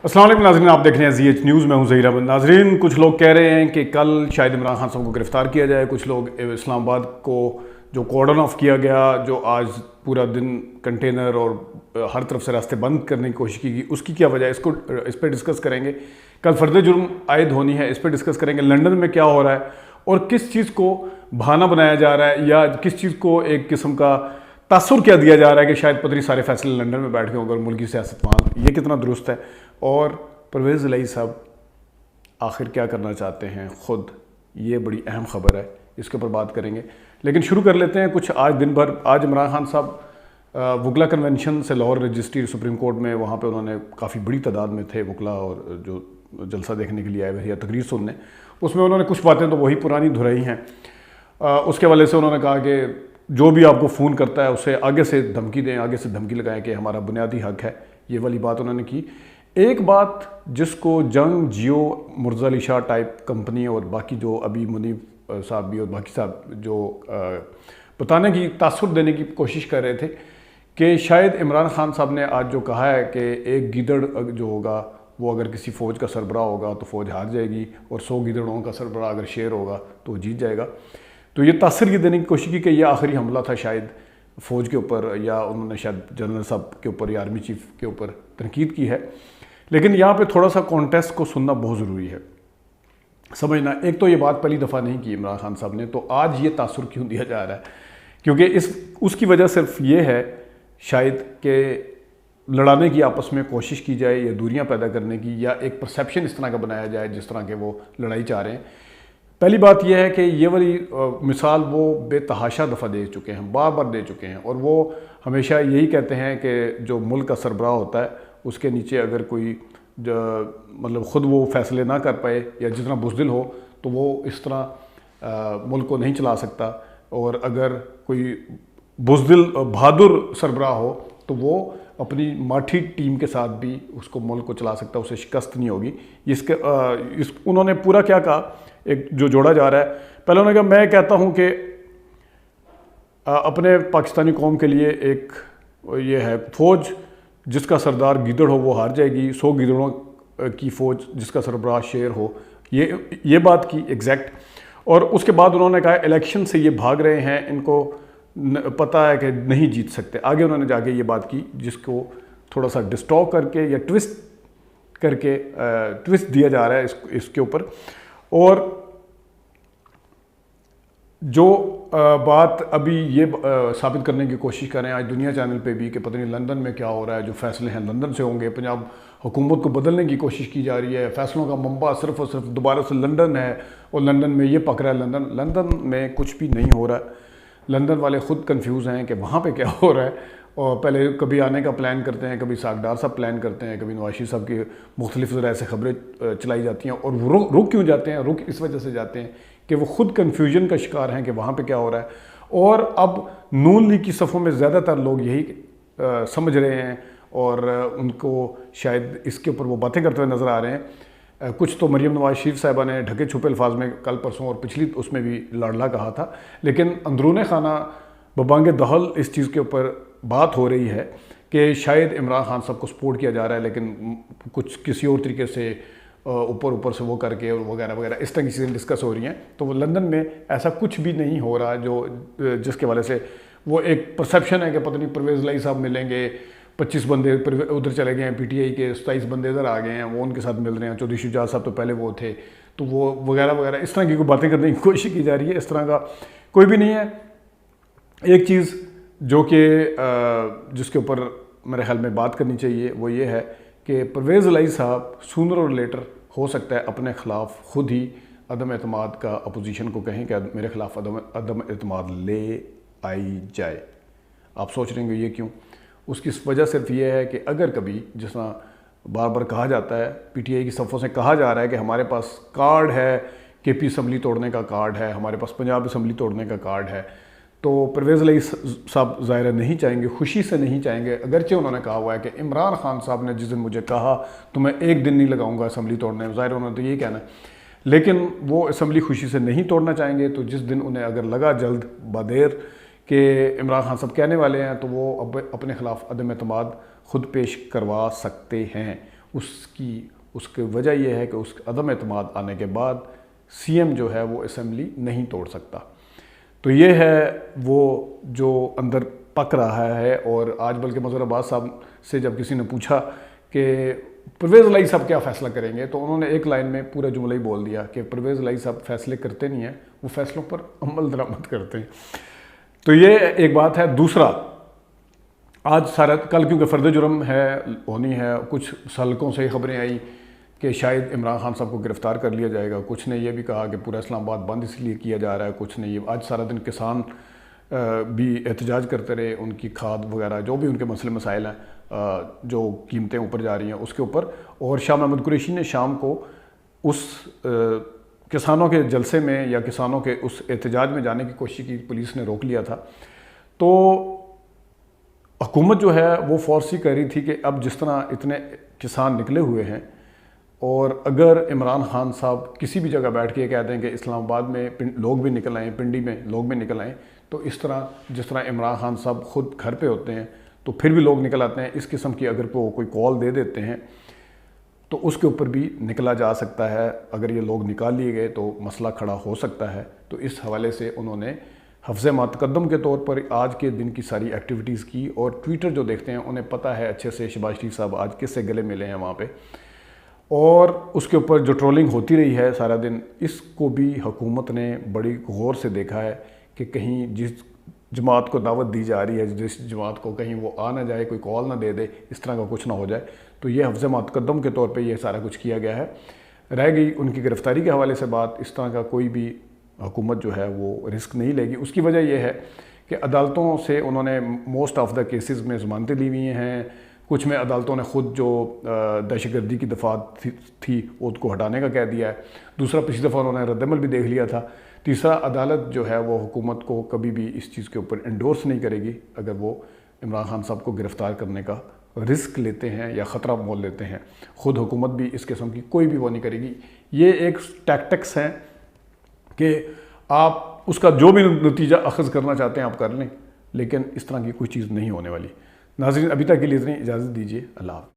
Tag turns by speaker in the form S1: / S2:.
S1: अस्सलाम वालेकुम नाज़रीन, आप देख रहे हैं ZH न्यूज़। मैं हूं ज़हीर अहमद। नाज़रीन, कुछ लोग कह रहे हैं कि कल शायद इमरान खान साहब को गिरफ़्तार किया जाए। कुछ लोग इस्लामाबाद को जो कॉर्डन ऑफ किया गया, जो आज पूरा दिन कंटेनर और हर तरफ से रास्ते बंद करने की कोशिश की गई, उसकी क्या वजह है, इस पर डिस्कस करेंगे। कल फ़र्द जुर्म आयद होनी है, इस पर डिस्कस करेंगे। लंदन में क्या हो रहा है और किस चीज़ को बहाना बनाया जा रहा है, या किस चीज़ को एक किस्म का तासुर क्या दिया जा रहा है कि शायद पता नहीं सारे फैसले लंदन में बैठ के होंगे और मुल्की सियासतमान, ये कितना दुरुस्त है। और परवेज़ इलाही साहब आखिर क्या करना चाहते हैं खुद, ये बड़ी अहम ख़बर है, इसके ऊपर बात करेंगे। लेकिन शुरू कर लेते हैं कुछ आज दिन भर। आज इमरान खान साहब वकला कन्वेंशन से लाहौर रजिस्ट्री सुप्रीम कोर्ट में, वहाँ पे उन्होंने काफ़ी बड़ी तादाद में थे वकला और जो जलसा देखने के लिए आए हुए या तकरीर सुनने, उसमें उन्होंने कुछ बातें तो वही पुरानी धुराई हैं। उसके हवाले से उन्होंने कहा कि जो भी आपको फ़ोन करता है उसे आगे से धमकी दें, आगे से धमकी लगाएं कि हमारा बुनियादी हक है। ये वाली बात उन्होंने की। एक बात जिसको जंग, जियो, मुर्ज़ा अली शाह टाइप कंपनी और बाकी जो अभी मुनीफ साहब भी और बाकी साहब जो बताने की, तासुर देने की कोशिश कर रहे थे कि शायद इमरान खान साहब ने आज जो कहा है कि एक गीदड़ जो होगा वो अगर किसी फ़ौज का सरबराह होगा तो फ़ौज हार जाएगी, और 100 गीदड़ों का सरबराह अगर शेर होगा तो वो जीत जाएगा। तो ये तासर ये देने की कोशिश की कि यह आखिरी हमला था शायद फ़ौज के ऊपर, या उन्होंने शायद जनरल साहब के ऊपर या आर्मी चीफ के ऊपर तनकीद की है। लेकिन यहाँ पे थोड़ा सा कॉन्टेक्स्ट को सुनना बहुत ज़रूरी है, समझना। एक तो ये बात पहली दफ़ा नहीं की इमरान खान साहब ने, तो आज ये तासुर क्यों दिया जा रहा है? क्योंकि उसकी वजह सिर्फ ये है शायद कि लड़ाने की आपस में कोशिश की जाए, या दूरियाँ पैदा करने की, या एक परसेप्शन इस तरह का बनाया जाए जिस तरह के वो लड़ाई चाह रहे हैं। पहली बात यह है कि ये वाली मिसाल वो बेतहाशा दफ़ा दे चुके हैं, बार बार दे चुके हैं, और वो हमेशा यही कहते हैं कि जो मुल्क का सरबराह होता है उसके नीचे अगर कोई मतलब ख़ुद वो फैसले ना कर पाए या जितना बुज़दिल हो तो वो इस तरह मुल्क को नहीं चला सकता, और अगर कोई बुज़दिल बहादुर सरबराह हो तो वो अपनी माठी टीम के साथ भी उसको मुल्क को चला सकता, उसे शिकस्त नहीं होगी। उन्होंने पूरा क्या कहा, एक जो जोड़ा जा रहा है। पहले उन्होंने कहा, मैं कहता हूं कि अपने पाकिस्तानी कौम के लिए एक ये है, फ़ौज जिसका सरदार गीदड़ हो वो हार जाएगी, 100 गीदड़ों की फ़ौज जिसका सरबराह शेर हो, ये बात की एग्जैक्ट। और उसके बाद उन्होंने कहा इलेक्शन से ये भाग रहे हैं, इनको पता है कि नहीं जीत सकते। आगे उन्होंने जाके ये बात की जिसको थोड़ा सा डिस्टॉर्ट करके या ट्विस्ट करके ट्विस्ट दिया जा रहा है इसके ऊपर। और जो बात अभी ये साबित करने की कोशिश कर रहे हैं आज दुनिया चैनल पे भी कि पता नहीं लंदन में क्या हो रहा है, जो फैसले हैं लंदन से होंगे। पंजाब हुकूमत को बदलने की कोशिश की जा रही है, फैसलों का मंबा सिर्फ और सिर्फ दोबारा से लंदन है, और लंदन में ये पक रहा है। लंदन में कुछ भी नहीं हो रहा है। लंदन वाले ख़ुद कंफ्यूज हैं कि वहाँ पे क्या हो रहा है, और पहले कभी आने का प्लान करते हैं, कभी सागडार साहब प्लान करते हैं, कभी नवाज शरीफ साहब की मुख्तलिफ ज़राए से ख़बरें चलाई जाती हैं, और वो रुक क्यों जाते हैं? रुक इस वजह से जाते हैं कि वो ख़ुद कन्फ्यूजन का शिकार हैं कि वहाँ पे क्या हो रहा है। और अब नून लीग की सफ़ों में ज़्यादातर लोग यही समझ रहे हैं, और उनको शायद इसके ऊपर वो बातें करते हुए नज़र आ रहे हैं। कुछ तो मरीम नवाज शरीफ साहिबा ने ढके छुपे अल्फाज में कल परसों और पिछली उसमें भी लाडला कहा था, लेकिन अंदरून खाना बबांगे दहल इस चीज़ के ऊपर बात हो रही है कि शायद इमरान खान साहब को सपोर्ट किया जा रहा है, लेकिन कुछ किसी और तरीके से ऊपर से वो करके और वगैरह वगैरह इस तरह की चीज़ें डिस्कस हो रही हैं। तो वो लंदन में ऐसा कुछ भी नहीं हो रहा जो जिसके वजह से वो एक परसेप्शन है कि पता नहीं परवेज़ इलाही साहब मिलेंगे, 25 बंदे उधर चले गए हैं, PTI के 27 बंदे इधर आ गए हैं, वो उनके साथ मिल रहे हैं, चौधरी शुजात साहब तो पहले वो थे, तो वो वगैरह वगैरह इस तरह की कोई बातें करने की कोशिश की जा रही है। इस तरह का कोई भी नहीं है। एक चीज़ जो कि जिसके ऊपर मेरे ख्याल में बात करनी चाहिए वो ये है कि परवेज़ इलाही साहब सूनर और लेटर हो सकता है अपने ख़िलाफ़ खुद ही अदम एतमाद का अपोजिशन को कहें कि मेरे ख़िलाफ़ अदम एतमाद ले आई जाए। आप सोच रहे हैं ये क्यों? उसकी वजह सिर्फ ये है कि अगर कभी, जिस तरह बार बार कहा जाता है, PTI की सफ़ों से कहा जा रहा है कि हमारे पास कार्ड है, KP असम्बली तोड़ने का कार्ड है, हमारे पास पंजाब असम्बली तोड़ने का कार्ड है, तो परवेज़ इलाही साहब ज़ाहिर नहीं चाहेंगे, खुशी से नहीं चाहेंगे। अगरचे उन्होंने कहा हुआ है कि इमरान खान साहब ने जिस दिन मुझे कहा तो मैं एक दिन नहीं लगाऊंगा असम्बली तोड़ने में, ज़ाहिर उन्होंने तो यही कहना है, लेकिन वो असम्बली खुशी से नहीं तोड़ना चाहेंगे। तो जिस दिन उन्हें अगर लगा जल्द बदेर कि इमरान खान साहब कहने वाले हैं, तो वो अब अपने ख़िलाफ़ अदम एतमाद ख़ुद पेश करवा सकते हैं। اس کی وجہ یہ ہے کہ اس عدم اعتماد آنے کے بعد سی ایم جو ہے وہ اسمبلی نہیں توڑ سکتا. تو یہ ہے وہ جو اندر پک رہا ہے. اور آج بلکہ مظہر عباس صاحب سے جب کسی نے پوچھا کہ پرویز الہی صاحب کیا فیصلہ کریں گے، تو انہوں نے ایک لائن میں پورا جملہ ہی بول دیا کہ پرویز الہی صاحب فیصلے کرتے نہیں ہیں، وہ فیصلوں پر عمل درآمد کرتے ہیں. تو یہ ایک بات ہے. دوسرا، آج کل کیونکہ فرد جرم ہے ہونی ہے، کچھ سالکوں سے خبریں آئی کہ شاید عمران خان صاحب کو گرفتار کر لیا جائے گا. کچھ نے یہ بھی کہا کہ پورا اسلام آباد بند اس لیے کیا جا رہا ہے. کچھ نے یہ آج سارا دن کسان بھی احتجاج کرتے رہے، ان کی کھاد وغیرہ جو بھی ان کے مسئلے مسائل ہیں، جو قیمتیں اوپر جا رہی ہیں اس کے اوپر. اور شاہ محمود قریشی نے شام کو اس کسانوں کے جلسے میں یا کسانوں کے اس احتجاج میں جانے کی کوشش کی، پولیس نے روک لیا تھا. تو حکومت جو ہے وہ فورسی کر رہی تھی کہ اب جس طرح اتنے کسان نکلے ہوئے ہیں، اور اگر عمران خان صاحب کسی بھی جگہ بیٹھ کے کہہ دیں کہ اسلام آباد میں لوگ بھی نکل آئیں، پنڈی میں لوگ بھی نکل آئیں، تو اس طرح جس طرح عمران خان صاحب خود گھر پہ ہوتے ہیں تو پھر بھی لوگ نکل آتے ہیں، اس قسم کی اگر کوئی کال دے دیتے ہیں تو اس کے اوپر بھی نکلا جا سکتا ہے. اگر یہ لوگ نکال لیے گئے تو مسئلہ کھڑا ہو سکتا ہے. تو اس حوالے سے انہوں نے حفظ متقدم کے طور پر آج کے دن کی ساری ایکٹیویٹیز کی. اور ٹویٹر جو دیکھتے ہیں انہیں پتہ ہے اچھے سے شہباز شریف صاحب آج کس سے گلے ملے ہیں وہاں پہ. اور اس کے اوپر جو ٹرولنگ ہوتی رہی ہے سارا دن، اس کو بھی حکومت نے بڑی غور سے دیکھا ہے کہ کہیں جس جماعت کو دعوت دی جا رہی ہے، جس جماعت کو کہیں وہ آ نہ جائے، کوئی کال نہ دے دے، اس طرح کا کچھ نہ ہو جائے. تو یہ حفظ متقدم کے طور پہ یہ سارا کچھ کیا گیا ہے. رہ گئی ان کی گرفتاری کے حوالے سے بات، اس طرح کا کوئی بھی حکومت جو ہے وہ رسک نہیں لے گی. اس کی وجہ یہ ہے کہ عدالتوں سے انہوں نے موسٹ آف دا کیسز میں ضمانتیں لی ہوئی ہیں. کچھ میں عدالتوں نے خود جو دہشت گردی کی دفعات تھی اس کو ہٹانے کا کہہ دیا ہے. دوسرا، پچھلی دفعہ انہوں نے رد عمل بھی دیکھ لیا تھا. تیسرا، عدالت جو ہے وہ حکومت کو کبھی بھی اس چیز کے اوپر انڈورس نہیں کرے گی اگر وہ عمران خان صاحب کو گرفتار کرنے کا رسک لیتے ہیں یا خطرہ مول لیتے ہیں. خود حکومت بھی اس قسم کی کوئی بھی وہ نہیں کرے گی. یہ ایک ٹیکٹکس ہیں کہ آپ اس کا جو بھی نتیجہ اخذ کرنا چاہتے ہیں آپ کر لیں، لیکن اس طرح کی کوئی چیز نہیں ہونے والی. ناظرین، ابھی تک کے لیے اتنی اجازت دیجیے. اللہ حافظ.